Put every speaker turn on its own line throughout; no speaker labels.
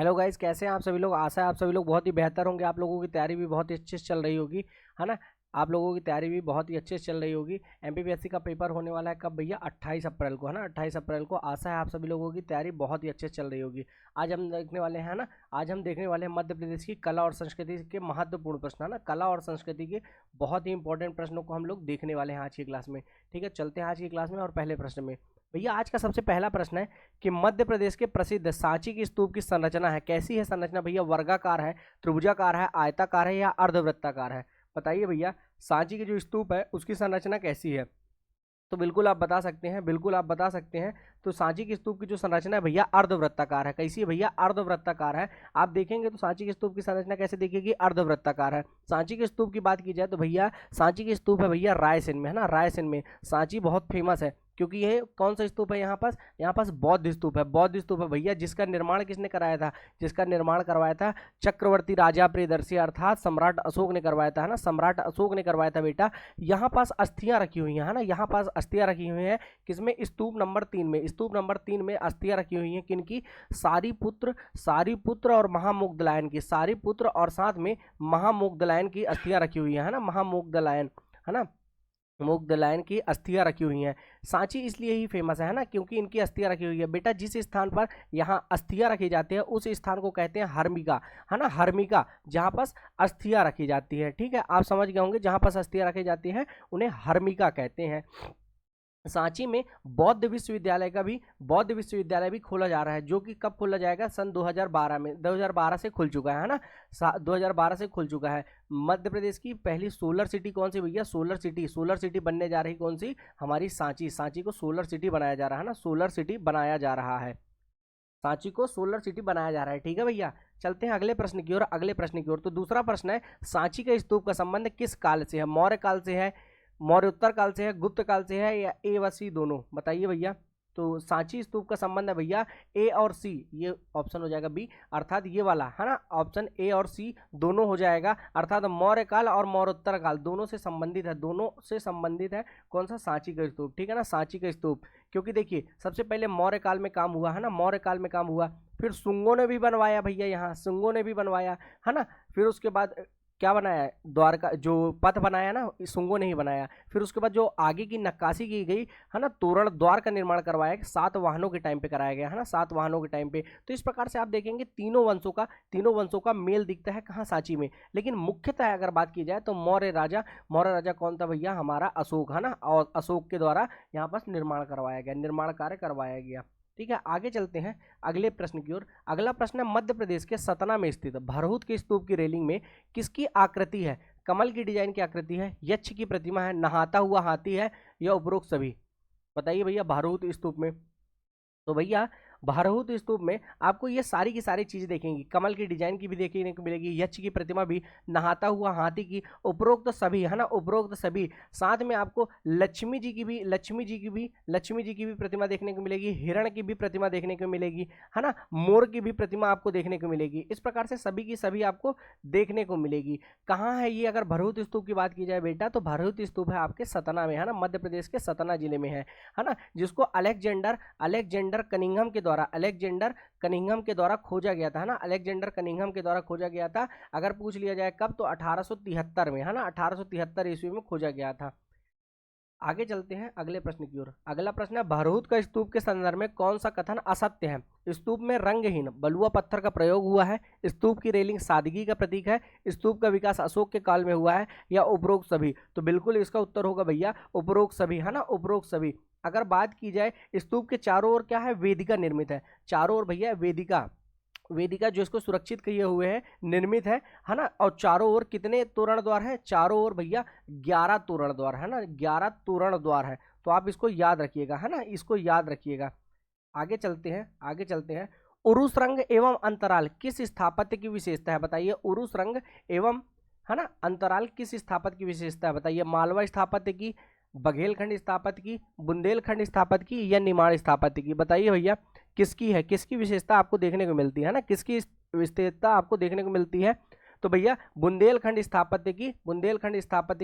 Hello guys, कैसे हैं आप सभी लोग। आशा है आप सभी लोग बहुत ही बेहतर होंगे। आप लोगों की तैयारी भी बहुत ही अच्छे से चल रही होगी, है ना। आप लोगों की तैयारी भी बहुत ही अच्छे से चल रही होगी। एमपीपीएससी का पेपर होने वाला है कब भैया? 28 अप्रैल को, है ना। 28 अप्रैल को। आशा है आप सभी लोगों की तैयारी बहुत ही अच्छे से चल रही होगी। आज हम देखने वाले हैं ना, आज हम देखने वाले हैं मध्य प्रदेश की कला और संस्कृति के महत्वपूर्ण प्रश्न, है ना। कला और संस्कृति के बहुत ही इंपॉर्टेंट प्रश्नों को हम लोग देखने वाले हैं आज की क्लास में। ठीक है, चलते हैं आज की क्लास में। और पहले प्रश्न में भैया आज का सबसे पहला प्रश्न है कि मध्य प्रदेश के प्रसिद्ध सांची की स्तूप की संरचना है, कैसी है संरचना भैया? वर्गाकार है, त्रिभुजाकार है, आयताकार है या अर्धवृत्ताकार है? बताइए भैया, सांची की जो स्तूप है उसकी संरचना कैसी है? तो बिल्कुल आप बता सकते हैं, बिल्कुल आप बता सकते हैं। तो सांची की स्तूप की जो संरचना है भैया अर्धवृत्ताकार है। कैसी है भैया? अर्धवृत्ताकार है। आप देखेंगे तो सांची की स्तूप की संरचना कैसे दिखेगी? अर्धवृत्ताकार है। सांची के स्तूप की बात की जाए तो भैया सांची की स्तूप है भैया रायसेन में, है ना। रायसेन में सांची बहुत फेमस है, क्योंकि ये कौन सा स्तूप है? यहाँ पास बौद्ध स्तूप है। बौद्ध स्तूप है भैया, जिसका निर्माण किसने कराया था? जिसका निर्माण करवाया था चक्रवर्ती राजा प्रियदर्शी अर्थात सम्राट अशोक ने करवाया था, है ना। सम्राट अशोक ने करवाया था बेटा। यहाँ पास अस्थियां रखी हुई हैं, है ना। यहाँ पास अस्थियां रखी हुई हैं किसमें? स्तूप नंबर 3 में। स्तूप नंबर 3 में अस्थियां रखी हुई हैं किनकी? सारीपुत्र और महामोगदलायन की। सारीपुत्र और साथ में महामोगदलायन की अस्थियां रखी हुई है ना। महामोगदलायन, है ना। मुगदलायन की अस्थियां रखी हुई हैं। सांची इसलिए ही फेमस है ना, क्योंकि इनकी अस्थियां रखी हुई है। बेटा जिस स्थान पर यहाँ अस्थियां रखी जाती है उस स्थान को कहते हैं हर्मिका, है ना। हर्मिका, जहाँ पर अस्थियां रखी जाती है। ठीक है, आप समझ गए होंगे, जहाँ पर अस्थियां रखी जाती हैं उन्हें हर्मिका कहते हैं। सांची में बौद्ध विश्वविद्यालय भी खोला जा रहा है, जो कि कब खोला जाएगा? सन 2012 में। 2012 से खुल चुका है ना। 2012 से खुल चुका है। मध्य प्रदेश की पहली सोलर सिटी कौन सी भैया? सोलर सिटी बनने जा रही कौन सी? हमारी सांची। सांची को सोलर सिटी बनाया जा रहा है ना। सोलर सिटी बनाया जा रहा है, सांची को सोलर सिटी बनाया जा रहा है। ठीक है भैया, चलते हैं अगले प्रश्न की ओर। अगले प्रश्न की ओर तो दूसरा प्रश्न है, सांची के स्तूप का संबंध किस काल से है? मौर्य काल से है, मौर्योत्तर काल से है, गुप्त काल से है या ए व सी दोनों? बताइए भैया। तो सांची स्तूप का संबंध है भैया ए और सी, ये ऑप्शन हो जाएगा बी, अर्थात ये वाला, है ना। ऑप्शन ए और सी दोनों हो जाएगा, अर्थात मौर्य काल और मौर्योत्तर काल दोनों से संबंधित है। दोनों से संबंधित है कौन सा? सांची का स्तूप। ठीक है ना, सांची का स्तूप। क्योंकि देखिए सबसे पहले मौर्य काल में काम हुआ, है ना। मौर्य काल में काम हुआ, फिर शुंगों ने भी बनवाया भैया, यहाँ शुंगों ने भी बनवाया, है ना। फिर उसके बाद क्या बनाया? द्वारका जो पथ बनाया ना, शुंगों ने ही बनाया। फिर उसके बाद जो आगे की नक्काशी की गई, है ना, तोरण द्वार का निर्माण करवाया, 7 वाहनों के टाइम पे कराया गया, है ना। 7 वाहनों के टाइम पे। तो इस प्रकार से आप देखेंगे तीनों वंशों का मेल दिखता है कहाँ? सांची में। लेकिन मुख्यतः अगर बात की जाए तो मौर्य राजा कौन था भैया? हमारा अशोक, है ना। और अशोक के द्वारा यहाँ पर निर्माण करवाया गया, निर्माण कार्य करवाया गया। ठीक है, आगे चलते हैं अगले प्रश्न की ओर। अगला प्रश्न है, मध्य प्रदेश के सतना में स्थित भरहुत के स्तूप की रेलिंग में किसकी आकृति है? कमल की डिजाइन की आकृति है, यक्ष की प्रतिमा है, नहाता हुआ हाथी है या उपरोक्त सभी? बताइए भैया, भरहुत स्तूप में तो भैया भारहूत स्तूप में आपको ये सारी की सारी चीजें देखेंगी। कमल की डिजाइन की भी देखने को मिलेगी, यक्ष की प्रतिमा भी, नहाता हुआ हाथी की, उपरोक्त सभी, है ना, उपरोक्त सभी। साथ में आपको लक्ष्मी जी की भी प्रतिमा देखने को मिलेगी, हिरण की भी प्रतिमा देखने को मिलेगी, है ना, मोर की भी प्रतिमा आपको देखने को मिलेगी। इस प्रकार से सभी की सभी आपको देखने को मिलेगी। कहाँ है ये? अगर भरहुत स्तूप की बात की जाए बेटा तो भरहुत स्तूप है आपके सतना में, है ना, मध्य प्रदेश के सतना जिले में है ना। जिसको अलेक्जेंडर कनिंघम के द्वारा खोजा गया था, है ना। अलेक्जेंडर कनिंघम के द्वारा खोजा गया था। अगर पूछ लिया जाए कब, तो 1873 में, है ना। 1873 ईस्वी में खोजा गया था। आगे चलते हैं अगले प्रश्न की ओर। अगला प्रश्न है, भरहुत का स्तूप के संदर्भ में कौन सा कथन असत्य है? स्तूप में रंगहीन बलुआ पत्थर का प्रयोग हुआ है, स्तूप की रेलिंग सादगी का प्रतीक है, स्तूप का विकास अशोक के काल में हुआ है या उपरोक्त सभी? तो बिल्कुल इसका उत्तर होगा भैया उपरोक्त सभी, है ना, उपरोक्त सभी। अगर बात की जाए, स्तूप के चारों ओर क्या है? वेदिका निर्मित है। चारों ओर भैया वेदिका जो इसको सुरक्षित किए हुए है, निर्मित है ना। और चारों ओर कितने तोरण द्वार है? चारों ओर भैया 11 तोरण द्वार, है ना, 11 तोरण द्वार है। तो आप इसको याद रखिएगा, है ना, इसको याद रखिएगा। आगे चलते हैं। उरुस रंग एवं अंतराल किस स्थापत्य की विशेषता है? बताइए, उरुस रंग एवं, है ना, अंतराल किस स्थापत्य की विशेषता है? बताइए, मालवा स्थापत्य की, बघेलखंड स्थापत्य की, बुंदेलखंड स्थापत्य की या निमाड़ स्थापत्य की? बताइए भैया, किसकी है? किसकी विशेषता आपको देखने को मिलती है ना, किसकी विशेषता आपको देखने को मिलती है? तो भैया बुंदेलखंड स्थापत्य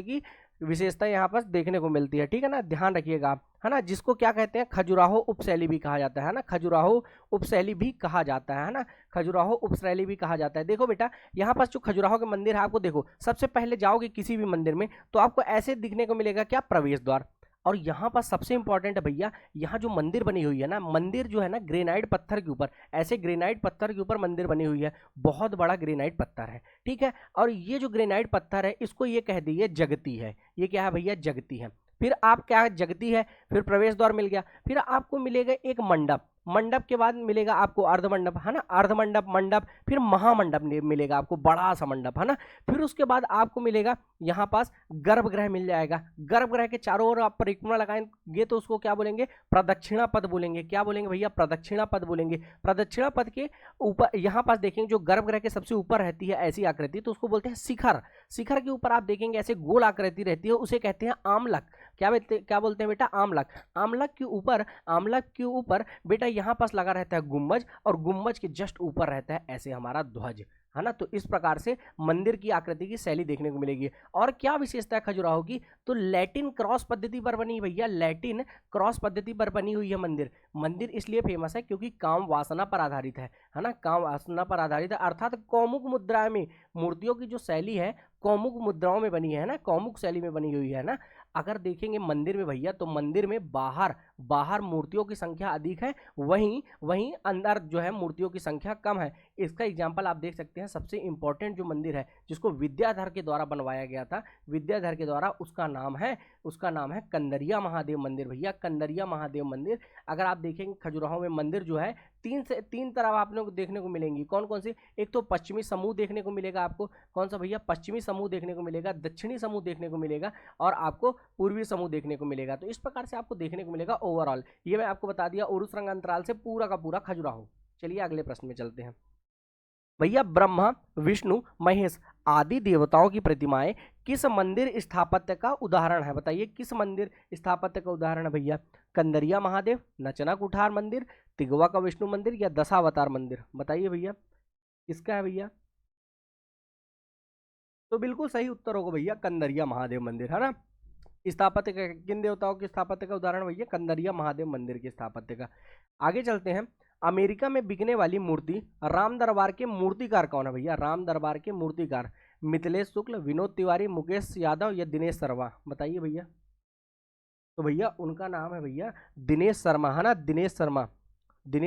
की विशेषता यहाँ पर देखने को मिलती है, ठीक है ना, ध्यान रखिएगा आप, है ना, जिसको क्या कहते हैं, खजुराहो उपशैली भी कहा जाता है ना, खजुराहो उपशैली भी कहा जाता है ना, खजुराहो उपशैली भी कहा जाता है। देखो बेटा यहाँ पर जो खजुराहो के मंदिर है, आपको देखो सबसे पहले जाओगे किसी भी मंदिर में तो आपको ऐसे दिखने को मिलेगा क्या, प्रवेश द्वार। और यहाँ पर सबसे इंपॉर्टेंट है भैया, यहाँ जो मंदिर बनी हुई है ना, मंदिर जो है ना ग्रेनाइट पत्थर के ऊपर, ऐसे ग्रेनाइट पत्थर के ऊपर मंदिर बनी हुई है, बहुत बड़ा ग्रेनाइट पत्थर है, ठीक है। और ये जो ग्रेनाइट पत्थर है इसको ये कह दिए जगती है, ये क्या है भैया, जगती है। फिर आप क्या, जगती है, फिर प्रवेश द्वार मिल गया, फिर आपको मिलेगा एक मंडप, मंडप के बाद मिलेगा आपको अर्धमंडप, है ना, अर्धमंडप, मंडप, फिर महामंडप मिलेगा आपको, बड़ा सा मंडप, है ना। फिर उसके बाद आपको मिलेगा यहाँ पास गर्भगृह मिल जाएगा, गर्भगृह के चारों ओर आप परिक्रमा लगाएंगे तो उसको क्या बोलेंगे, प्रदक्षिणा पद बोलेंगे। क्या बोलेंगे भैया, प्रदक्षिणा पद बोलेंगे। प्रदक्षिणा पद के ऊपर यहाँ पास देखेंगे जो गर्भगृह के सबसे ऊपर रहती है ऐसी आकृति, तो उसको बोलते हैं शिखर। शिखर के ऊपर आप देखेंगे ऐसे गोल आकृति रहती है, उसे कहते हैं आमलक। क्या बोलते हैं बेटा, आमलक। आमलक के ऊपर बेटा यहाँ पास लगा रहता है गुम्बज, और गुम्बज के जस्ट ऊपर रहता है ऐसे हमारा ध्वज, है ना। तो इस प्रकार से मंदिर की आकृति की शैली देखने को मिलेगी। और क्या विशेषता है खजुराहो की, तो लैटिन क्रॉस पद्धति पर बनी, भैया लैटिन क्रॉस पद्धति पर बनी हुई है मंदिर। मंदिर इसलिए फेमस है क्योंकि काम वासना पर आधारित है ना, काम वासना पर आधारित है, अर्थात कौमुक मुद्रा में मूर्तियों की जो शैली है कौमुक मुद्राओं में बनी है ना, कौमुक शैली में बनी हुई है ना। अगर देखेंगे मंदिर में भैया, तो मंदिर में बाहर मूर्तियों की संख्या अधिक है, वहीं अंदर जो है मूर्तियों की संख्या कम है। इसका एग्जाम्पल आप देख सकते हैं, सबसे इंपॉर्टेंट जो मंदिर है जिसको विद्याधर के द्वारा बनवाया गया था, विद्याधर के द्वारा, उसका नाम है कंदरिया महादेव मंदिर। भैया कंदरिया महादेव मंदिर, अगर आप देखेंगे खजुराहो में मंदिर जो है तीन तरफ आपने देखने को मिलेंगी। कौन कौन सी, एक तो पश्चिमी समूह देखने को मिलेगा आपको, कौन सा भैया, पश्चिमी समूह देखने को मिलेगा, दक्षिणी समूह देखने को मिलेगा, और आपको पूर्वी समूह देखने को मिलेगा। तो इस प्रकार से आपको देखने को मिलेगा ओवरऑल। ये मैं आपको बता दिया उरुस रंग अंतराल से पूरा का पूरा खजुराहो। चलिए अगले प्रश्न में चलते हैं। भैया ब्रह्मा, विष्णु, महेश आदि देवताओं की प्रतिमाएं किस मंदिर स्थापत्य का उदाहरण है, बताइए किस मंदिर स्थापत्य का उदाहरण है भैया, कंदरिया महादेव, नचना कुठार मंदिर, तिगवा का विष्णु मंदिर, या दशावतार मंदिर, बताइए भैया किसका है भैया। तो बिल्कुल सही उत्तर होगा भैया कंदरिया महादेव मंदिर, है ना। स्थापत्य का, किन देवताओं के स्थापत्य का उदाहरण भैया, कंदरिया महादेव मंदिर के स्थापत्य का। आगे चलते हैं। अमेरिका में बिकने वाली मूर्ति राम दरबार के मूर्तिकार कौन है भैया, राम दरबार के मूर्तिकार, मिथिलेश शुक्ल, विनोद तिवारी, मुकेश यादव, या दिनेश शर्मा, बताइए भैया। तो भैया उनका नाम है भैया दिनेश शर्मा, है ना, दिनेश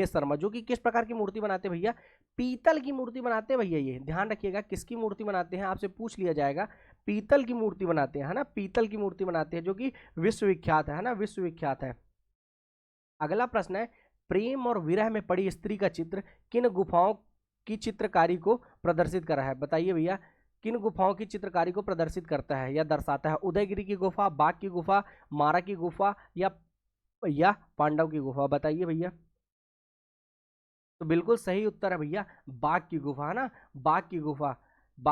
शर्मा, जो कि किस प्रकार की मूर्ति बनाते हैं भैया, पीतल की मूर्ति बनाते हैं भैया। ये ध्यान रखिएगा, किसकी मूर्ति बनाते हैं, आपसे पूछ लिया जाएगा, पीतल की मूर्ति बनाते हैं, है ना, पीतल की मूर्ति बनाते हैं, जो कि विश्वविख्यात है ना, विश्वविख्यात है। अगला प्रश्न है, प्रेम और विरह में पड़ी स्त्री का चित्र किन गुफाओं की चित्रकारी को प्रदर्शित कर रहा है, बताइए भैया किन गुफाओं की चित्रकारी को प्रदर्शित करता है या दर्शाता है, उदयगिरी की गुफा, बाघ की गुफा, मारा की गुफा, या पांडव की गुफा, बताइए भैया। तो बिल्कुल सही उत्तर है भैया बाघ की गुफा, है ना, बाघ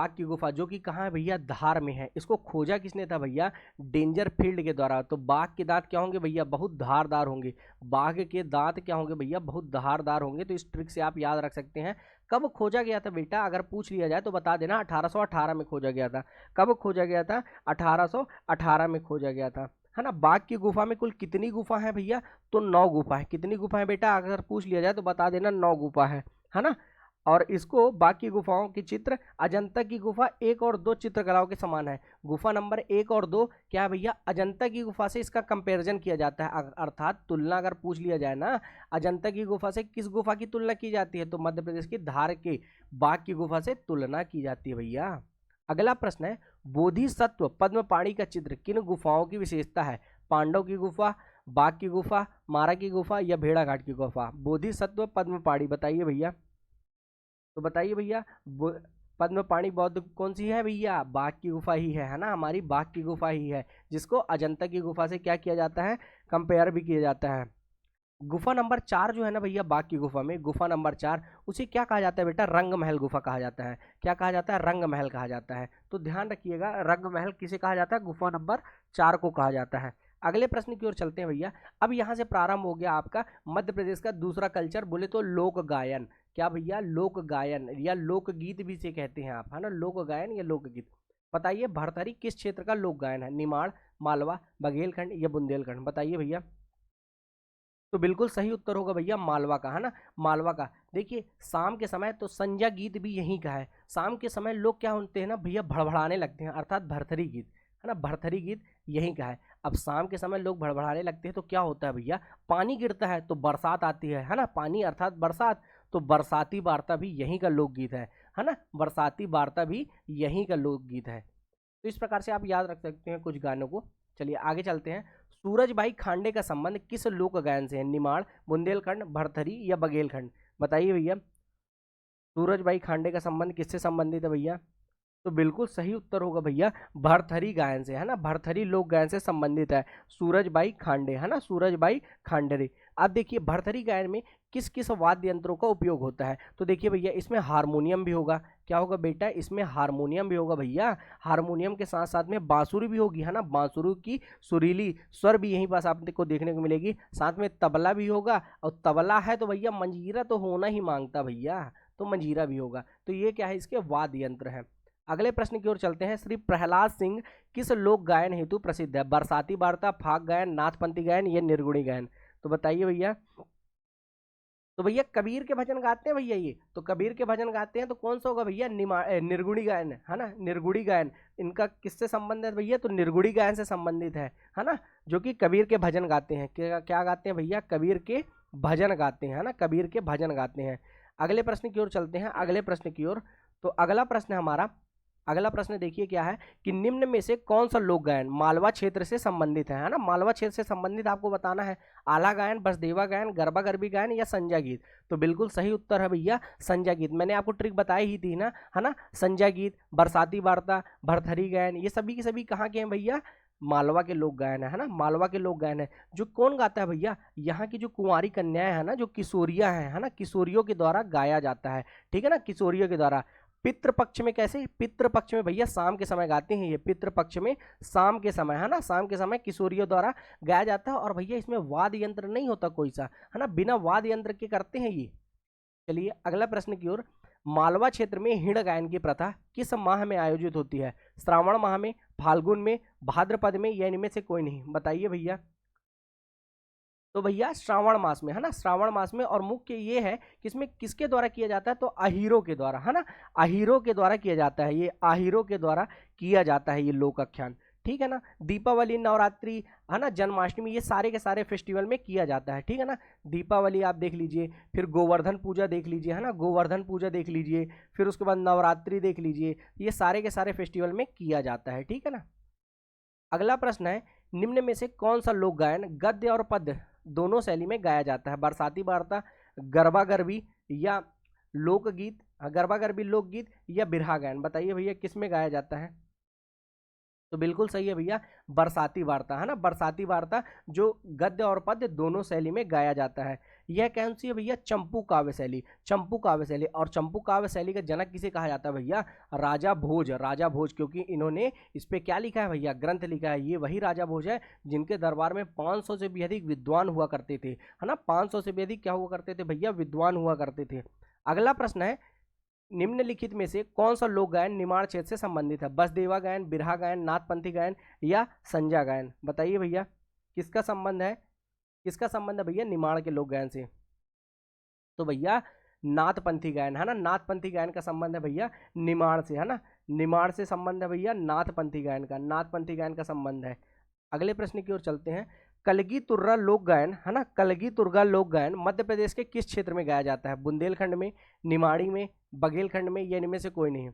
की गुफा, जो कि कहाँ है भैया, धार में है। इसको खोजा किसने था भैया, डेंजर फील्ड के द्वारा। तो बाघ के दांत क्या होंगे भैया, बहुत धारदार होंगे, बाघ के दांत क्या होंगे भैया, बहुत धारदार होंगे। तो इस ट्रिक से आप याद रख सकते हैं। कब खोजा गया था बेटा, अगर पूछ लिया जाए तो बता देना, 1818 में खोजा गया था। कब खोजा गया था, 1818 में खोजा गया था, है ना। बाघ की गुफा में कुल कितनी गुफा है भैया, तो 9 गुफा है। कितनी गुफा है बेटा, अगर पूछ लिया जाए तो बता देना 9 गुफा है ना। और इसको बाघ की गुफाओं की चित्र अजंता की गुफा 1 और 2 चित्रकलाओं के समान है। गुफा नंबर 1 और 2 क्या है भैया, अजंता की गुफा से इसका कंपैरिजन किया जाता है, अर्थात तुलना अगर पूछ लिया जाए ना, अजंता की गुफा से किस गुफा की तुलना की जाती है, तो मध्य प्रदेश की धार के बाघ की गुफा से तुलना की जाती है भैया। अगला प्रश्न है, बोधिसत्व पद्मपाणि का चित्र किन गुफाओं की विशेषता है, पांडव की गुफा, बाघ की गुफा, मारा की गुफा, या भेड़ाघाट की गुफा। बोधिसत्व पद्मपाणि, बताइए भैया। तो बताइए भैया पद्मपाणि बौद्ध कौन सी है भैया, बाघ की गुफा ही है ना, हमारी बाघ की गुफा ही है, जिसको अजंता की गुफा से क्या किया जाता है, कंपेयर भी किया जाता है। गुफा नंबर 4 जो है ना भैया बाघ की गुफा में, गुफा नंबर 4 उसे क्या कहा जाता है बेटा, रंग महल गुफा कहा जाता है। क्या कहा जाता है, रंग महल कहा जाता है। तो ध्यान रखिएगा, रंग महल किसे कहा जाता है, गुफा नंबर 4 को कहा जाता है। अगले प्रश्न की ओर चलते हैं भैया। अब यहाँ से प्रारंभ हो गया आपका मध्य प्रदेश का दूसरा कल्चर, बोले तो लोक गायन। क्या भैया, लोक गायन या लोकगीत भी से कहते हैं आप, है ना, लोक गायन या लोकगीत। बताइए भरथरी किस क्षेत्र का लोक गायन है, निमाड़, मालवा, बघेलखंड या बुंदेलखंड, बताइए भैया। तो बिल्कुल सही उत्तर होगा भैया मालवा का, है ना, मालवा का। देखिए शाम के समय तो संध्या गीत भी यहीं का है। शाम के समय लोग क्या होते हैं ना भैया, भड़बड़ाने लगते हैं, अर्थात भरथरी गीत, है ना, भरथरी गीत यहीं का है। अब शाम के समय लोग भड़बड़ाने लगते हैं तो क्या होता है भैया, पानी गिरता है तो बरसात आती है ना, पानी अर्थात बरसात, तो बरसाती वार्ता भी यहीं का लोकगीत है ना, बरसाती वार्ता भी यहीं का लोकगीत है। तो इस प्रकार से आप याद रख सकते हैं कुछ गानों को। चलिए आगे चलते हैं। सूरज भाई खांडे का संबंध किस लोक गायन से है, निमाड़, बुंदेलखंड, भरथरी या बघेलखंड, बताइए भैया। सूरज भाई खांडे का संबंध किससे संबंधित है भैया? तो बिल्कुल सही उत्तर होगा भैया भरथरी गायन से, है ना, भरथरी लोक गायन से संबंधित है सूरजबाई खांडे, है ना, सूरजबाई खांडे। अब देखिए भरथरी गायन में किस किस वाद्य यंत्रों का उपयोग होता है, तो देखिए भैया इसमें हारमोनियम भी होगा, क्या होगा बेटा, इसमें हारमोनियम भी होगा भैया, हारमोनियम के साथ साथ में बांसुरी भी होगी, है ना, बांसुरी की सुरीली स्वर भी यहीं पास आपको देखने को मिलेगी, साथ में तबला भी होगा, और तबला है तो भैया मंजीरा तो होना ही मांगता भैया, तो मंजीरा भी होगा। तो ये क्या है, इसके वाद्य यंत्र है। अगले प्रश्न की ओर चलते हैं। श्री प्रहलाद सिंह किस लोक गायन हेतु प्रसिद्ध है, बरसाती वार्ता, फाग गायन, नाथपंथी गायन या निर्गुणी गायन, तो बताइए भैया। तो भैया कबीर के भजन गाते हैं भैया ये, तो कबीर के भजन गाते हैं तो कौन सा होगा भैया, निर्गुणी गायन, है ना, निर्गुणी गायन। इनका किससे संबंध है भैया, तो निर्गुणी गायन से संबंधित है ना, जो कि कबीर के भजन गाते हैं। क्या गाते हैं भैया, कबीर के भजन गाते हैं, है ना, कबीर के भजन गाते हैं। अगले प्रश्न की ओर चलते हैं, अगले प्रश्न की ओर। तो अगला प्रश्न हमारा, अगला प्रश्न देखिए क्या है कि निम्न में से कौन सा लोक गायन मालवा क्षेत्र से संबंधित है ना, मालवा क्षेत्र से संबंधित आपको बताना है। आला गायन, बसदेवा गायन, गरबा गरबी गायन या संजा गीत, तो बिल्कुल सही उत्तर है भैया संजा गीत। मैंने आपको ट्रिक बताई ही थी ना, है ना, संजा गीत, बरसाती वार्ता, भरथरी गायन, ये सभी के सभी कहाँ के हैं भैया, मालवा के लोक गायन है ना, मालवा के लोक गायन है। जो कौन गाता है भैया, यहाँ की जो कुंवारी कन्याएं है ना, जो किशोरियां हैं, है ना, किशोरियों के द्वारा गाया जाता है, ठीक है ना, किशोरियों के द्वारा। पितृपक्ष में कैसे, पितृपक्ष में भैया शाम के समय गाते हैं ये, पितृपक्ष में शाम के समय, है ना, शाम के समय किशोरियों द्वारा गाया जाता है। और भैया इसमें वाद्य यंत्र नहीं होता कोई सा, है ना, बिना वाद्य यंत्र के करते हैं ये। चलिए अगला प्रश्न की ओर। मालवा क्षेत्र में हिण गायन की प्रथा किस माह में आयोजित होती है, श्रावण माह में, फाल्गुन में, भाद्रपद में या इनमें से कोई नहीं, बताइए भैया। तो भैया श्रावण मास में, है ना, श्रावण मास में। और मुख्य ये है कि इसमें किसके द्वारा किया जाता है, तो अहीरों के द्वारा, है ना, अहीरों के द्वारा किया जाता है, ये अहीरों के द्वारा किया जाता है ये लोक आख्यान, ठीक है ना। दीपावली, नवरात्रि, है ना, जन्माष्टमी, ये सारे के सारे फेस्टिवल में किया जाता है, ठीक है ना। दीपावली आप देख लीजिए, फिर गोवर्धन पूजा देख लीजिए, है ना, गोवर्धन पूजा देख लीजिए, फिर उसके बाद नवरात्रि देख लीजिए, ये सारे के सारे फेस्टिवल में किया जाता है, ठीक है ना। अगला प्रश्न है, निम्न में से कौन सा लोक गायन गद्य और पद्य दोनों शैली में गाया जाता है, बरसाती वार्ता, गरबा गरबी या लोकगीत, गरबा गरबी लोकगीत या बिरहा गायन, बताइए भैया किस में गाया जाता है। तो बिल्कुल सही है भैया बरसाती वार्ता, है ना, बरसाती वार्ता जो गद्य और पद्य दोनों शैली में गाया जाता है। यह कौन सी है भैया, चंपू काव्य शैली, चंपू काव्य शैली। और चंपू काव्य शैली का जनक किसे कहा जाता है भैया, राजा भोज, राजा भोज, क्योंकि इन्होंने इस पे क्या लिखा है भैया, ग्रंथ लिखा है। ये वही राजा भोज है जिनके दरबार में 500 से भी अधिक विद्वान हुआ करते थे, है ना, 500 से भी अधिक क्या हुआ करते थे भैया, विद्वान हुआ करते थे। अगला प्रश्न है, निम्नलिखित में से कौन सा लोक गायन निमाड़ क्षेत्र से संबंधित है, बसदेवा गायन, बिरहा गायन, नाथपंथी गायन या संजा गायन, बताइए भैया किसका संबंध है, किसका संबंध है भैया निमाड़ के लोक गायन से। तो भैया नाथपंथी गायन, है ना, नाथपंथी गायन का संबंध है भैया निमाड़ से, है ना, निमाड़ से संबंध है भैया नाथपंथी गायन का, नाथपंथी गायन का संबंध है। अगले प्रश्न की ओर चलते हैं। कलगी तुर्रा लोक गायन, है ना, कलगी तुर्गा लोक गायन मध्य प्रदेश के किस क्षेत्र में गाया जाता है, बुंदेलखंड में, निमाड़ी में, बघेलखंड में या इनमें से कोई नहीं।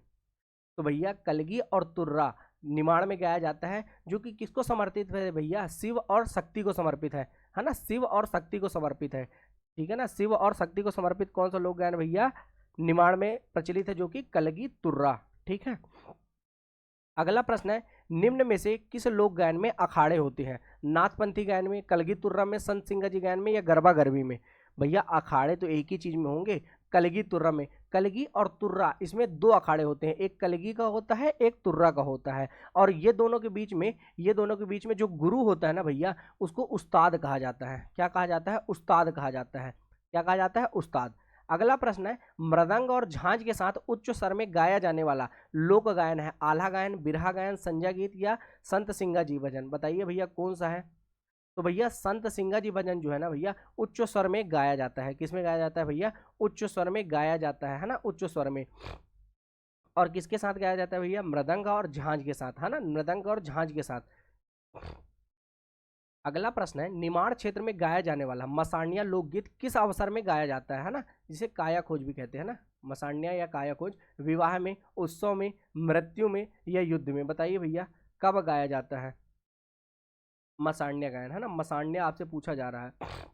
तो भैया कलगी और तुर्रा निमाड़ में गाया जाता है, जो कि किसको समर्पित है भैया, शिव और शक्ति को समर्पित है ना, शिव और शक्ति को समर्पित है, ठीक है ना, शिव और शक्ति को समर्पित कौन सा लोक गायन भैया निमाड़ में प्रचलित है, जो कि कलगी तुर्रा, ठीक है। अगला प्रश्न है, निम्न में से किस लोक गायन में अखाड़े होते हैं, नाथपंथी गायन में, कलगी तुर्रा में, संत सिंगा जी गायन में या गरबा गरबी में। भैया अखाड़े तो एक ही चीज में होंगे, कलगी तुर्रा में, कलगी और तुर्रा इसमें दो अखाड़े होते हैं, एक कलगी का होता है, एक तुर्रा का होता है। और ये दोनों के बीच में, ये दोनों के बीच में जो गुरु होता है ना भैया, उसको उस्ताद कहा जाता है। क्या कहा जाता है, उस्ताद कहा जाता है। क्या कहा जाता है, उस्ताद। अगला प्रश्न है, मृदंग और झांझ के साथ उच्च स्वर में गाया जाने वाला लोक गायन है आल्हा गायन, बिरहा गायन, संध्या गीत या संत सिंगा जी भजन। बताइए भैया कौन सा है? तो भैया संत सिंगा जी भजन जो है ना भैया उच्च स्वर में गाया जाता है। किस में गाया जाता है भैया? उच्च स्वर में गाया जाता है ना, उच्च स्वर में। और किसके साथ गाया जाता है भैया? मृदंग और झांझ के साथ, है ना, मृदंग और झांझ के साथ। अगला प्रश्न है, निमाड़ क्षेत्र में गाया जाने वाला मसाणिया लोकगीत किस अवसर में गाया जाता है ना, जिसे काया खोज भी कहते हैं ना, मसाणिया या काया खोज। विवाह में, उत्सव में, मृत्यु में या युद्ध में। बताइए भैया कब गाया जाता है मसाण्य गायन, है ना, मसाण्य आपसे पूछा जा रहा है।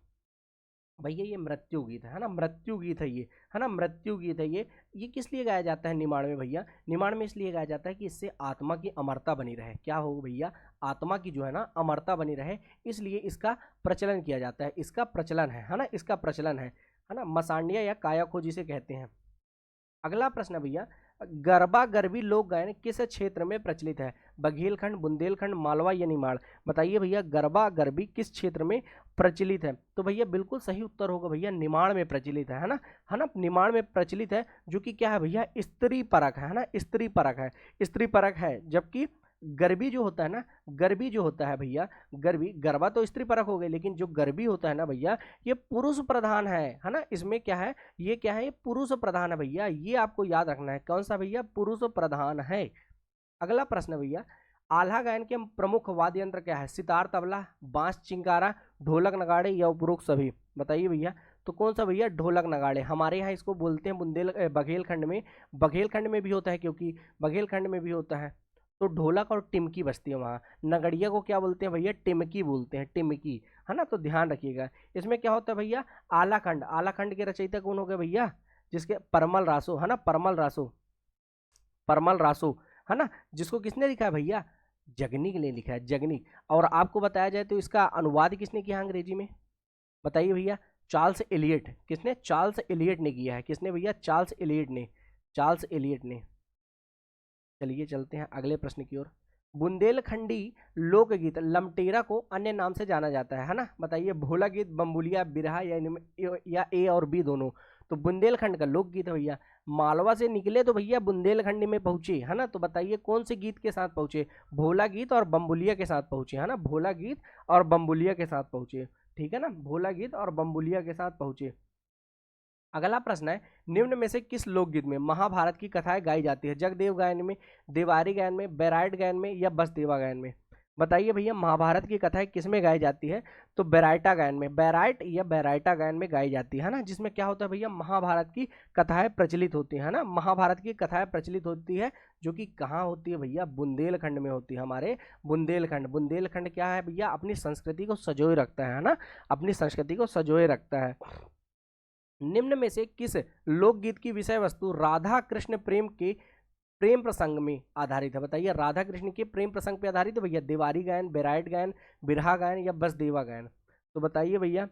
भैया ये मृत्यु गीत है ना, मृत्यु गीत है ये, है ना, मृत्यु गीत है ये किस लिए गाया जाता है निमाड़ में भैया? निमाड़ में इसलिए गाया जाता है कि इससे आत्मा की अमरता बनी रहे। क्या हो भैया? आत्मा की जो है ना अमरता बनी रहे, इसलिए इसका प्रचलन किया जाता है, इसका प्रचलन है ना, इसका प्रचलन है ना, मसाण्य या काया खोज जिसे कहते हैं। अगला प्रश्न है भैया, गरबा गरबी लोक गायन किस क्षेत्र में प्रचलित है? बघेलखंड, बुंदेलखंड, मालवा या निमाड़। बताइए भैया गरबा गरबी किस क्षेत्र में प्रचलित है? तो भैया बिल्कुल सही उत्तर होगा भैया निमाड़ में प्रचलित है ना, है ना, निमाड़ में प्रचलित है, जो कि क्या है भैया? स्त्री परक है ना, स्त्री परक है, स्त्री परक है। जबकि गरबी जो होता है ना, गरबी जो होता है भैया, गरबी, गरबा तो स्त्री परक हो गई, लेकिन जो गरबी होता है ना भैया ये पुरुष प्रधान है ना, इसमें क्या है? ये क्या है? ये पुरुष प्रधान है भैया, ये आपको याद रखना है। कौन सा भैया? पुरुष प्रधान है। अगला प्रश्न भैया, आल्हा गायन के प्रमुख वाद्य यंत्र क्या है? सितार, तबला, बांस, चिंकारा, ढोलक, नगाड़े या उपरोक्त सभी। बताइए भैया तो कौन सा भैया? ढोलक नगाड़े। हमारे यहाँ इसको बोलते हैं बघेलखंड में, बघेलखंड में भी होता है, क्योंकि बघेलखंड में भी होता है तो ढोलक और टिमकी बजती है वहाँ। नगड़िया को क्या बोलते हैं भैया? टिमकी बोलते हैं, टिमकी, है ना, तो ध्यान रखिएगा। इसमें क्या होता है भैया? आलाखंड, आलाखंड के रचयिता कौन हो गए भैया? जिसके परमल रासो, है ना, परमल रासो, परमल रासो, है ना, जिसको किसने लिखा है भैया? जगनी के लिए लिखा है, जगनी। और आपको बताया जाए तो इसका अनुवाद किसने किया अंग्रेजी में? बताइए भैया? Charles Elliot. किसने? चार्ल्स एलियट ने किया है। किसने भैया? चार्ल्स एलियट ने, चार्ल्स एलियट ने। चलिए चलते हैं अगले प्रश्न की ओर। बुंदेलखंडी लोकगीत लमटेरा को अन्य नाम से जाना जाता है ना। बताइए भोला गीत, बम्बुलिया, बिरहा या ए और बी दोनों। तो बुंदेलखंड का लोकगीत है भैया। मालवा से निकले तो भैया बुंदेलखंड में पहुंचे, है ना, तो बताइए कौन से गीत के साथ पहुंचे? भोला गीत और बम्बुलिया के साथ पहुंचे, है ना, भोला गीत और बम्बुलिया के साथ पहुंचे। ठीक है ना, भोला गीत और बम्बुलिया के साथ पहुंचे। अगला प्रश्न है, निम्न में से किस लोकगीत में महाभारत की कथाएं गाई जाती है? जगदेव गायन में, देवारी गायन में, बैराट गायन में या बसदेवा गायन में। बताइए भैया महाभारत की कथाएं किस में गाई जाती है? तो बैराटा गायन में, बैराट या बैराटा गायन में गाई जाती है ना, जिसमें क्या होता है भैया? महाभारत की कथाएं प्रचलित होती है ना, महाभारत की कथाएं प्रचलित होती है, जो कि कहाँ होती है भैया? बुंदेलखंड में होती है, हमारे बुंदेलखंड। बुंदेलखंड क्या है भैया? अपनी संस्कृति को सजोए रखता है ना, अपनी संस्कृति को सजोए रखता है। निम्न में से किस लोकगीत की विषय वस्तु राधा कृष्ण प्रेम के प्रेम प्रसंग में आधारित है? बताइए राधा कृष्ण के प्रेम प्रसंग पे आधारित है भैया? देवारी गायन, बैराट गायन, बिरहा गायन या बसदेवा गायन। तो बताइए भैया।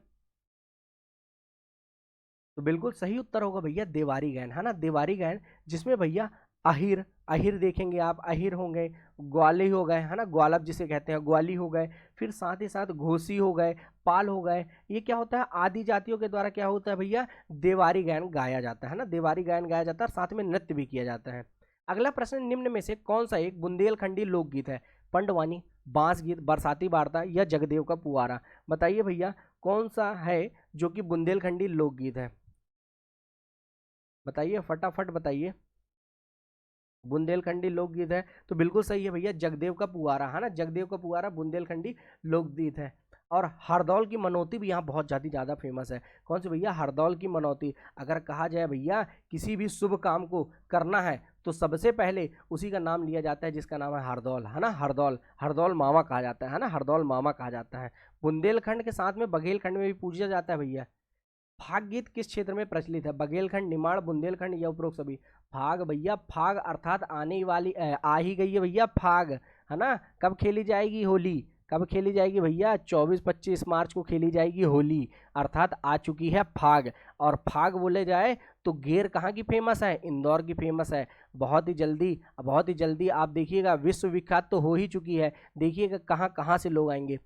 तो बिल्कुल सही उत्तर होगा भैया देवारी गायन, है ना, देवारी गायन, जिसमें भैया अहिर, अहिर देखेंगे आप, अहिर होंगे, ग्वाली हो गए, है ना, ग्वालब जिसे कहते हैं, ग्वाली हो गए, फिर साथ ही साथ घोसी हो गए, पाल हो गए। ये क्या होता है? आदि जातियों के द्वारा क्या होता है भैया? देवारी गायन गाया जाता है ना, देवारी गायन गाया जाता है, साथ में नृत्य भी किया जाता है। अगला प्रश्न, निम्न में से कौन सा एक बुंदेलखंडी लोकगीत है? पंडवानी, बांस गीत, बरसाती वार्ता या जगदेव का पुआरा। बताइए भैया कौन सा है जो कि बुंदेलखंडी लोकगीत है? बताइए फटाफट बताइए। बुंदेलखंडी लोकगीत है तो बिल्कुल सही है भैया, जगदेव का पुआरा, है ना, जगदेव का पुआरा बुंदेलखंडी लोकगीत है। और हरदौल की मनौती भी यहाँ बहुत ज़्यादा फेमस है। कौन सी भैया? हरदौल की मनौती। अगर कहा जाए भैया किसी भी शुभ काम को करना है तो सबसे पहले उसी का नाम लिया जाता है जिसका नाम है हरदौल, है ना, हरदौल, हरदौल मामा कहा जाता है ना, हरदौल मामा कहा जाता है। बुंदेलखंड के साथ में बघेलखंड में भी पूछा जाता है भैया। फाग गीत किस क्षेत्र में प्रचलित है? बघेलखंड, निमाड़, बुंदेलखंड या उपरोक्त सभी। फाग भैया, फाग अर्थात आने वाली आ ही गई है भैया फाग, है ना। कब खेली जाएगी होली? कब खेली जाएगी भैया? 24-25 मार्च को खेली जाएगी होली, अर्थात आ चुकी है फाग। और फाग बोले जाए तो घेर कहाँ की फेमस है? इंदौर की फेमस है। बहुत ही जल्दी आप देखिएगा विश्व विख्यात तो हो ही चुकी है। देखिएगा कहाँ कहाँ से लोग आएंगे।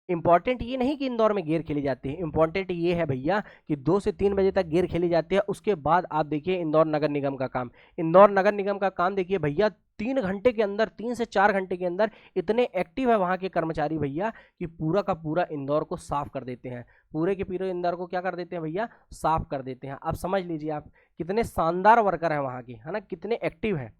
इंपॉर्टेंट ये नहीं कि इंदौर में गेर खेली जाती है, इंपॉर्टेंट ये है भैया कि 2 से 3 बजे तक गेर खेली जाती है। उसके बाद आप देखिए इंदौर नगर निगम का काम, इंदौर नगर निगम का काम देखिए भैया 3 घंटे के अंदर, 3 से 4 घंटे के अंदर इतने एक्टिव है वहाँ के कर्मचारी भैया कि पूरा का पूरा इंदौर को साफ कर देते हैं, पूरे के पूरे इंदौर को क्या कर देते हैं भैया, साफ कर देते हैं। आप समझ लीजिए आप कितने शानदार वर्कर हैं वहाँ के, है ना, कितने एक्टिव हैं।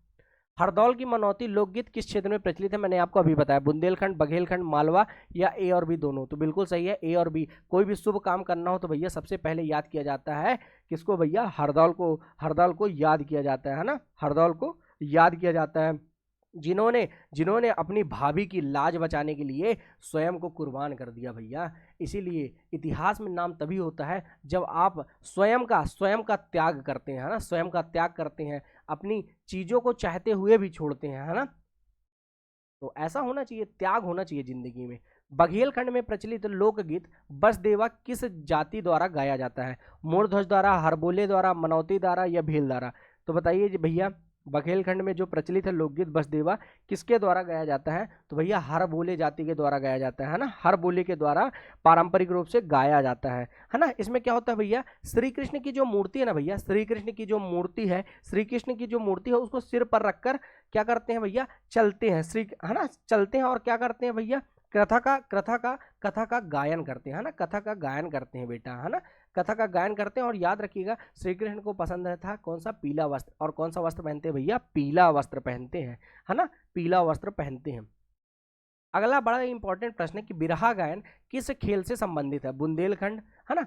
हरदौल की मनौती लोकगीत किस क्षेत्र में प्रचलित है, मैंने आपको अभी बताया, बुंदेलखंड, बघेलखंड, मालवा, या ए और बी दोनों, तो बिल्कुल सही है ए और बी। कोई भी शुभ काम करना हो तो भैया सबसे पहले याद किया जाता है किसको भैया, हरदौल को, हरदौल को याद किया जाता है ना, हरदौल को याद किया जाता है, जिन्होंने जिन्होंने अपनी भाभी की लाज बचाने के लिए स्वयं को कुर्बान कर दिया भैया। इसीलिए इतिहास में नाम तभी होता है जब आप स्वयं का त्याग करते हैं, है ना, स्वयं का त्याग करते हैं, अपनी चीजों को चाहते हुए भी छोड़ते हैं, है ना। तो ऐसा होना चाहिए, त्याग होना चाहिए जिंदगी में। बघेलखंड में प्रचलित लोकगीत बसदेवा किस जाति द्वारा गाया जाता है, मोरध्वज द्वारा, हरबोले द्वारा, मनौती द्वारा, या भील द्वारा। तो बताइए जी भैया, बघेलखंड में जो प्रचलित है लोकगीत बसदेवा किसके द्वारा गाया जाता है, तो भैया हर बोले जाति के द्वारा गाया जाता है ना, हर बोले के द्वारा पारंपरिक रूप से गाया जाता है ना। इसमें क्या होता है भैया, श्री कृष्ण की जो मूर्ति है ना भैया, श्री कृष्ण की जो मूर्ति है, श्री कृष्ण की जो मूर्ति है उसको सिर पर रखकर क्या करते हैं भैया, चलते हैं, श्री, है ना, चलते हैं और क्या करते हैं भैया, कथा का गायन करते हैं, है ना, कथा का गायन करते हैं बेटा, है ना, कथा का गायन करते हैं। और याद रखिएगा श्री कृष्ण को पसंद था कौन सा, पीला वस्त्र, और कौन सा वस्त्र पहनते हैं भैया, पीला वस्त्र पहनते हैं, है ना, पीला वस्त्र पहनते हैं। अगला बड़ा इंपॉर्टेंट प्रश्न है कि बिरहा गायन किस खेल से संबंधित है, बुंदेलखंड, है ना,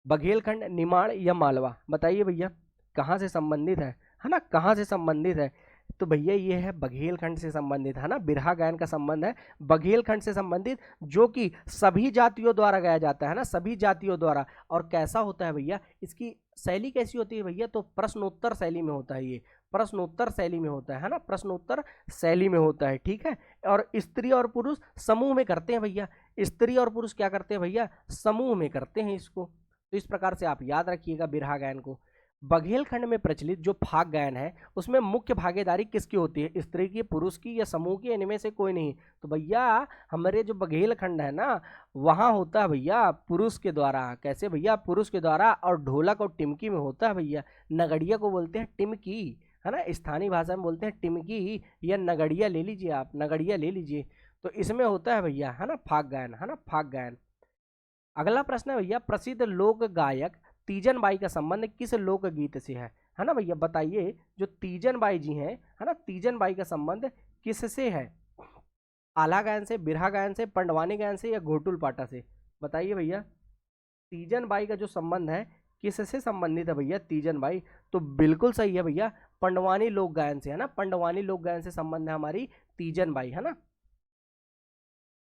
बघेलखंड, निमाड़, या मालवा। बताइए भैया कहाँ से संबंधित है ना, कहाँ से संबंधित है, तो भैया ये है बघेलखंड से संबंधित, है ना, बिरहा गायन का संबंध है बघेलखंड से संबंधित, जो कि सभी जातियों द्वारा गाया जाता है ना, सभी जातियों द्वारा। और कैसा होता है भैया, इसकी शैली कैसी होती है भैया, तो प्रश्नोत्तर शैली में होता है, ये प्रश्नोत्तर शैली में होता है ना, प्रश्नोत्तर शैली में होता है, ठीक है। और स्त्री और पुरुष समूह में करते हैं भैया, स्त्री और पुरुष क्या करते हैं भैया, समूह में करते हैं इसको। तो इस प्रकार से आप याद रखिएगा बिरहा गायन को। बघेलखंड में प्रचलित जो फाग गायन है उसमें मुख्य भागीदारी किसकी होती है, स्त्री की, पुरुष की, या समूह की, इनमें से कोई नहीं। तो भैया हमारे जो बघेलखंड है ना वहाँ होता है भैया पुरुष के द्वारा। कैसे भैया, पुरुष के द्वारा, और ढोलक और टिमकी में होता है भैया, नगड़िया को बोलते हैं टिमकी, है ना, स्थानीय भाषा में बोलते हैं टिमकी, या नगड़िया ले लीजिए आप, नगड़िया ले लीजिए। तो इसमें होता है भैया, है ना, फाग गायन, है ना, फाग गायन। अगला प्रश्न है भैया, प्रसिद्ध लोक गायक तीजन बाई का संबंध किस लोकगीत से है ना भैया, बताइए जो तीजन बाई जी हैं, है ना, तीजन बाई का संबंध किससे है, आला गायन से, बिरहा गायन से, पंडवानी गायन से, या घोटुल पाटा से। बताइए भैया तीजन बाई का जो संबंध है किससे संबंधित है भैया, तीजन बाई। तो बिल्कुल सही है भैया, पंडवानी लोक गायन से, है ना, पंडवानी लोक गायन से संबंध है हमारी तीजन बाई, है ना।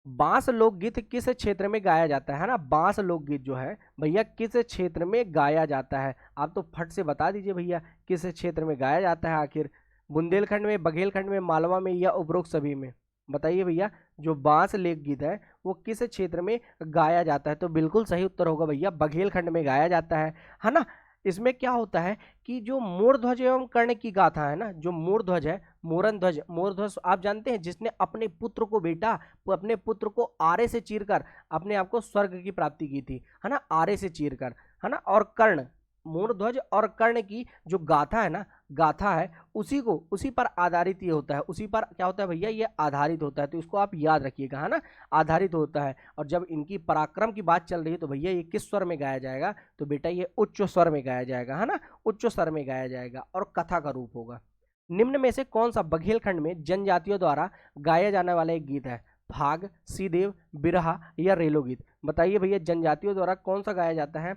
बांस लोकगीत किस क्षेत्र में गाया जाता है ना, बांस लोकगीत जो है भैया किस क्षेत्र में गाया जाता है, आप तो फट से बता दीजिए भैया किस क्षेत्र में गाया जाता है आखिर, बुंदेलखंड में, बघेलखंड में, मालवा में, या उपरोक्त सभी में। बताइए भैया जो बांस लोकगीत है वो किस क्षेत्र में गाया जाता है, तो बिल्कुल सही उत्तर होगा भैया बघेलखंड में गाया जाता है ना। इसमें क्या होता है कि जो मोरध्वज एवं कर्ण की गाथा है ना, जो मोरध्वज है, मोरध्वज, मोरध्वज आप जानते हैं जिसने अपने पुत्र को बेटा, अपने पुत्र को आरे से चीरकर अपने आप को स्वर्ग की प्राप्ति की थी, है ना, आरे से चीरकर, है ना। और कर्ण, मोरध्वज और कर्ण की जो गाथा है ना, गाथा है उसी पर आधारित ये होता है, उसी पर क्या होता है भैया, ये आधारित होता है। तो इसको आप याद रखिएगा, है ना, आधारित होता है। और जब इनकी पराक्रम की बात चल रही है तो भैया ये किस स्वर में गाया जाएगा, तो बेटा ये उच्च स्वर में गाया जाएगा, है ना, उच्च स्वर में गाया जाएगा और कथा का रूप होगा। निम्न में से कौन सा बघेलखंड में जनजातियों द्वारा गाया जाने वाला एक गीत है, फाग, सीदेव, बिरहा, या रेलो गीत। बताइए भैया जनजातियों द्वारा कौन सा गाया जाता है,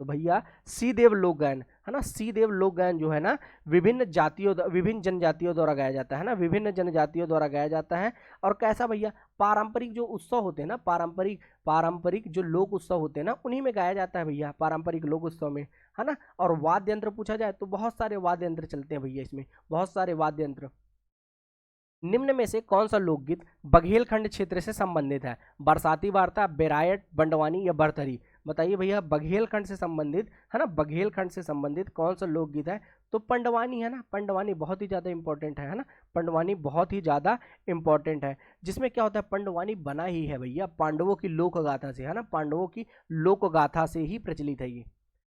तो भैया सीदेव लोक गायन, है ना, सीदेव लोक गायन जो है ना विभिन्न जनजातियों द्वारा गाया जाता है ना, विभिन्न जनजातियों द्वारा गाया जाता है। और कैसा भैया, पारंपरिक जो उत्सव होते हैं ना, पारंपरिक जो लोक उत्सव होते हैं ना उन्हीं में गाया जाता है भैया, पारंपरिक लोक उत्सव में, है ना। और वाद्य यंत्र पूछा जाए तो बहुत सारे वाद्य यंत्र चलते हैं भैया, इसमें बहुत सारे वाद्य यंत्र। निम्न में से कौन सा लोकगीत बघेलखंड क्षेत्र से संबंधित है, बरसाती वार्ता, बेरायट, बंडवानी, या बरथरी। बताइए भैया बघेलखंड से संबंधित, है ना, बघेलखंड से संबंधित कौन सा लोकगीत है, तो पंडवानी है ना, पंडवानी बहुत ही ज़्यादा इंपॉर्टेंट है ना, पंडवानी बहुत ही ज़्यादा इंपॉर्टेंट है, जिसमें क्या होता है पंडवानी बना ही है भैया पांडवों की लोक गाथा से, है ना, पांडवों की लोक गाथा से ही प्रचलित है ये।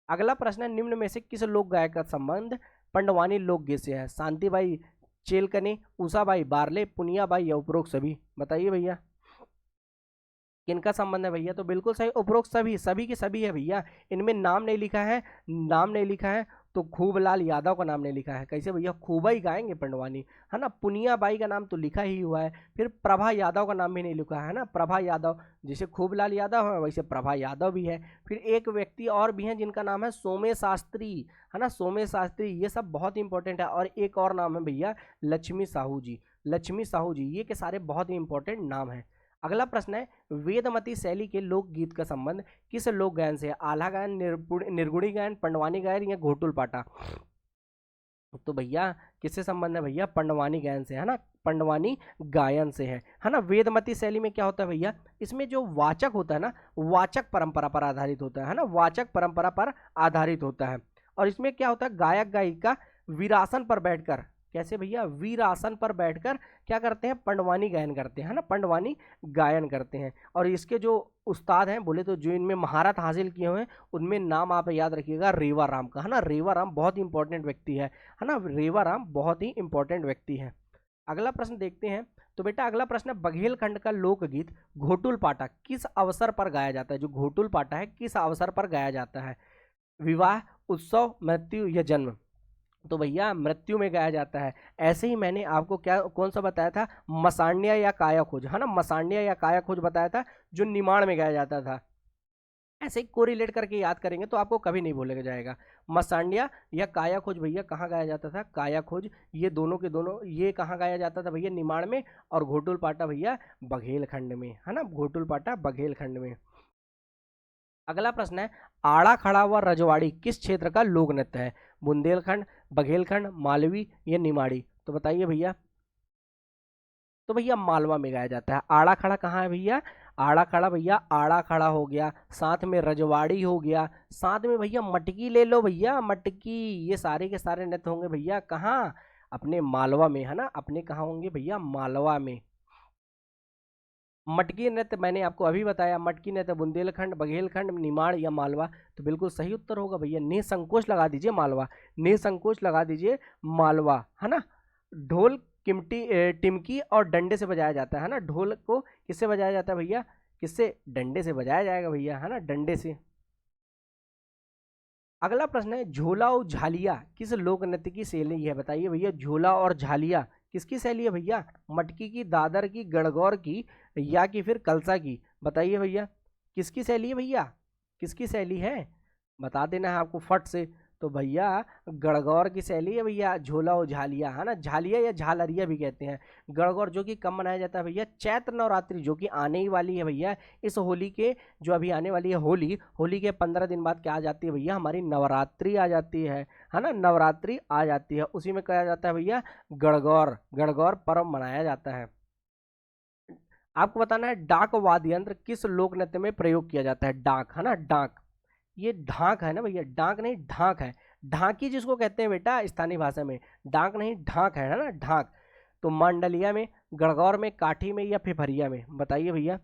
अगला प्रश्न है, निम्न में से किस लोक गायक का संबंध पंडवानी लोकगीत से है? शांतिबाई चेलकने, उषाबाई बारले, पुनियाबाई या उपरोक्त सभी? बताइए भैया किनका संबंध है भैया? तो बिल्कुल सही, उपरोक्त सभी, सभी के सभी है भैया। इनमें नाम नहीं लिखा है, नाम नहीं लिखा है तो खूबलाल यादव का नाम नहीं लिखा है। कैसे भैया? खूबा ही गाएंगे पंडवानी, है ना। पुनियाबाई का नाम तो लिखा ही हुआ है, फिर प्रभा यादव का नाम भी नहीं लिखा है ना, प्रभा यादव, जैसे खूबलाल यादव है वैसे प्रभा यादव भी है। फिर एक व्यक्ति और भी हैं जिनका नाम है सोमेश शास्त्री, है ना, सोमेश शास्त्री, ये सब बहुत इंपॉर्टेंट है। और एक और नाम है भैया लक्ष्मी साहू जी, लक्ष्मी साहू जी, ये के सारे बहुत ही इंपॉर्टेंट नाम है। अगला प्रश्न है, वेदमती शैली के लोकगीत का संबंध किस लोक गायन से है? आल्हा गायन, निर्गुणी गायन, पंडवानी गायन या घोटुल पाटा? तो भैया किससे संबंध है भैया? पंडवानी गायन से, है ना, पंडवानी गायन से है ना। वेदमती शैली में क्या होता है भैया? इसमें जो वाचक होता है ना, वाचक परंपरा पर आधारित होता है ना, वाचक परंपरा पर आधारित होता है। और इसमें क्या होता है, गायक गायिका वीरासन पर बैठकर, कैसे भैया? वीरासन पर बैठकर क्या करते हैं? पंडवानी गायन करते हैं, है ना, पंडवानी गायन करते हैं। और इसके जो उस्ताद हैं बोले तो जो इनमें महारत हासिल किए हुए हैं उनमें नाम आप याद रखिएगा रेवा राम का, है ना, रेवा राम बहुत ही इंपॉर्टेंट व्यक्ति है ना, रेवा राम बहुत ही इंपॉर्टेंट व्यक्ति है। अगला प्रश्न देखते हैं। तो बेटा अगला प्रश्न है, बघेलखंड का लोकगीत घोटुल पाटा किस अवसर पर गाया जाता है? जो घोटुल पाटा है किस अवसर पर गाया जाता है? विवाह, उत्सव, मृत्यु या जन्म? तो भैया मृत्यु में गाया जाता है। ऐसे ही मैंने आपको क्या कौन सा बताया था? मसाण्या या काया खोज, है ना, मसाण्या या काया खोज बताया था, जो निमाड़ में गाया जाता था। ऐसे ही कोरिलेट करके याद करेंगे तो आपको कभी नहीं भूलेगा जाएगा। मसाण्या या काया खोज भैया कहाँ गाया जाता था? काया खोज, ये दोनों के दोनों ये कहाँ गाया जाता था भैया? निमाड़ में। और घोटुल पाटा भैया बघेलखंड में, है ना, घोटुल पाटा बघेलखंड में। अगला प्रश्न है, आड़ा खड़ा व रजवाड़ी किस क्षेत्र का लोक नृत्य है? बुंदेलखंड, बघेलखंड, मालवी या निमाड़ी? तो बताइए भैया। तो भैया मालवा में गाया जाता है। आड़ा खड़ा कहाँ है भैया? आड़ा खड़ा भैया, आड़ा खड़ा हो गया, साथ में रजवाड़ी हो गया, साथ में भैया मटकी ले लो भैया, मटकी, ये सारे के सारे नृत्य होंगे भैया कहाँ? अपने मालवा में, है ना, अपने कहाँ होंगे भैया? मालवा में। मटकी नृत्य मैंने आपको अभी बताया, मटकी नृत्य बुंदेलखंड, बघेलखंड, निमाड़ या मालवा? तो बिल्कुल सही उत्तर होगा भैया, निसंकोच लगा दीजिए मालवा, निसंकोच लगा दीजिए मालवा, है ना। ढोल टिमकी और डंडे से बजाया जाता है ना, ढोल को किससे बजाया जाता है भैया? किससे? डंडे से बजाया जाएगा भैया, है ना, डंडे से। अगला प्रश्न है, झोला और झालिया किस लोक नृत्य की शैली है? बताइए भैया, झोला और झालिया किसकी शैली है भैया? मटकी की, दादर की, गणगौर की या कि फिर कलसा की? बताइए भैया किसकी शैली है भैया? किसकी शैली है? बता देना है आपको फट से। तो भैया गणगौर की शैली है भैया, झोला और झालिया, है ना, झालिया या झालरिया भी कहते हैं। गणगौर जो कि कब मनाया जाता है भैया? चैत्र नवरात्रि जो कि आने ही वाली है भैया। इस होली के जो अभी आने वाली है होली, होली के 15 दिन बाद क्या आ जाती है भैया? हमारी नवरात्रि आ जाती है ना, नवरात्रि आ जाती है, उसी में कहा जाता है भैया गणगौर, गणगौर पर्व मनाया जाता है। आपको बताना है, डाक वाद्य यंत्र किस लोक नृत्य में प्रयोग किया जाता है? डाक, है ना, डाक, ये ढाक है ना भैया, डाक नहीं ढाक है, ढाकी जिसको कहते हैं बेटा स्थानीय भाषा में, डाक नहीं ढाक है ना, ढाक। तो मंडलिया में, गणगौर में, काठी में या फिफरिया में? बताइए भैया।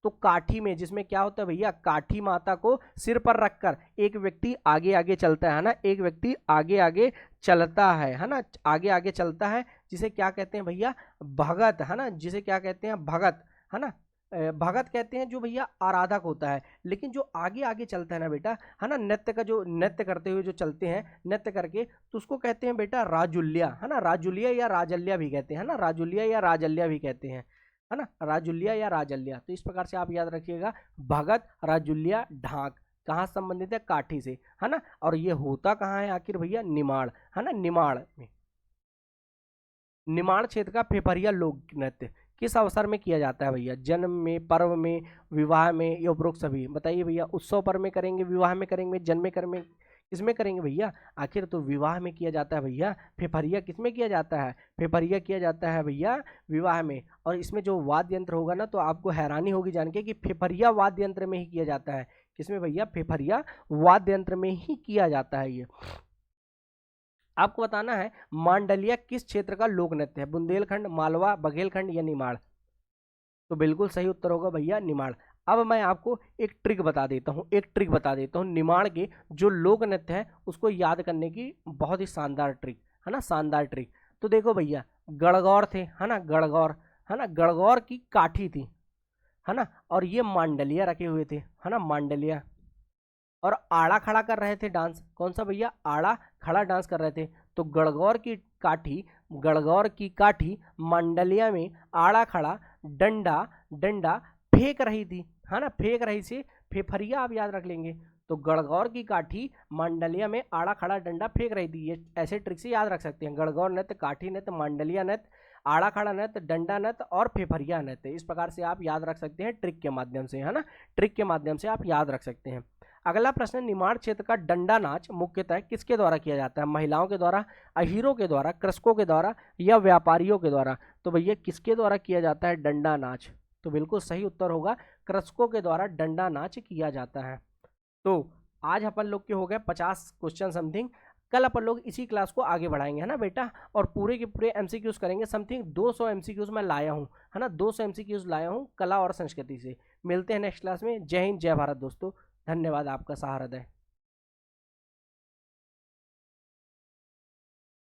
तो काठी में, जिसमें क्या होता है भैया? काठी माता को सिर पर रखकर एक व्यक्ति आगे आगे चलता है ना, एक व्यक्ति आगे आगे चलता है ना, आगे आगे चलता है, जिसे क्या कहते हैं भैया? भगत, है ना, जिसे क्या कहते हैं? भगत, है ना। भगत कहते हैं जो भैया आराधक होता है, लेकिन जो आगे आगे चलता है ना बेटा, है ना, नृत्य का जो नृत्य करते हुए जो चलते हैं नृत्य करके, तो उसको कहते हैं बेटा राजुल्या, है ना, राजुल्या या राजल्या भी कहते हैं ना, राजुल्या या राजल्या भी कहते हैं, है ना, राजुल्या या राजल्या। तो इस प्रकार से आप याद रखिएगा, भगत, राजुल्या, ढाक कहाँ संबंधित है? काठी से, है ना। और ये होता कहाँ है आखिर भैया? निमाड़, है ना, निमाड़ में। निमाड़ क्षेत्र का फेफरिया लोक नृत्य किस अवसर में किया जाता है भैया? जन्म में, पर्व में, विवाह में या उपरोक्त सभी? बताइए भैया, उत्सव पर्व में करेंगे, विवाह में करेंगे, जन्म में करेंगे, किसमें करेंगे भैया? आखिर तो विवाह में किया जाता है भैया। फेफरिया किसमें किया जाता है? फेफरिया किया जाता है भैया विवाह में। और इसमें जो वाद्य यंत्र होगा ना, तो आपको हैरानी होगी जान के कि फेफरिया वाद्य यंत्र में ही किया जाता है। किसमें भैया? फेफरिया वाद्य यंत्र में ही किया जाता है ये। आपको बताना है मांडलिया किस क्षेत्र का लोक नृत्य है, बुंदेलखंड, मालवा, बघेलखंड या निमाड़। तो बिल्कुल सही उत्तर होगा भैया निमाड़। अब मैं आपको एक ट्रिक बता देता हूँ, एक ट्रिक बता देता हूँ निमाड़ के जो लोक नृत्य है उसको याद करने की, बहुत ही शानदार ट्रिक है ना, शानदार ट्रिक। तो देखो भैया, गणगौर थे है ना, गणगौर है ना, गणगौर की काठी थी है ना, और ये मांडलिया रखे हुए थे है ना, मांडलिया, और आड़ा खड़ा कर रहे थे डांस। कौन सा भैया, आड़ा खड़ा डांस कर रहे थे। तो गणगौर की काठी, गणगौर की काठी मंडलिया में आड़ा खड़ा डंडा डंडा फेंक रही थी है ना, फेंक रही से फेफरिया आप याद रख लेंगे। तो गणगौर की काठी मंडलिया में आड़ा खड़ा डंडा फेंक रही थी, ये ऐसे ट्रिक से याद रख सकते हैं। गणगौर नृत्य, काठी नृत्य, मंडलिया नृत्य, आड़ा खड़ा नृत्य, डंडा नृत्य और फेफरिया नृत्य, इस प्रकार से आप याद रख सकते हैं ट्रिक के माध्यम से है ना, ट्रिक के माध्यम से आप याद रख सकते हैं। अगला प्रश्न, निमाड़ क्षेत्र का डंडा नाच मुख्यतः किसके द्वारा किया जाता है, महिलाओं के द्वारा, अहीरों के द्वारा, कृषकों के द्वारा या व्यापारियों के द्वारा। तो भैया किसके द्वारा किया जाता है डंडा नाच, तो बिल्कुल सही उत्तर होगा कृषकों के द्वारा डंडा नाच किया जाता है। तो आज अपन लोग के हो गए 50 क्वेश्चन समथिंग। कल अपन लोग इसी क्लास को आगे बढ़ाएंगे है ना बेटा, और पूरे के पूरे एमसीक्यूज करेंगे। समथिंग 200 एमसीक्यूज मैं लाया हूँ है ना, 200 एमसीक्यूज लाया हूँ कला और संस्कृति से। मिलते हैं नेक्स्ट क्लास में। जय हिंद, जय भारत दोस्तों, धन्यवाद आपका सहारा दें।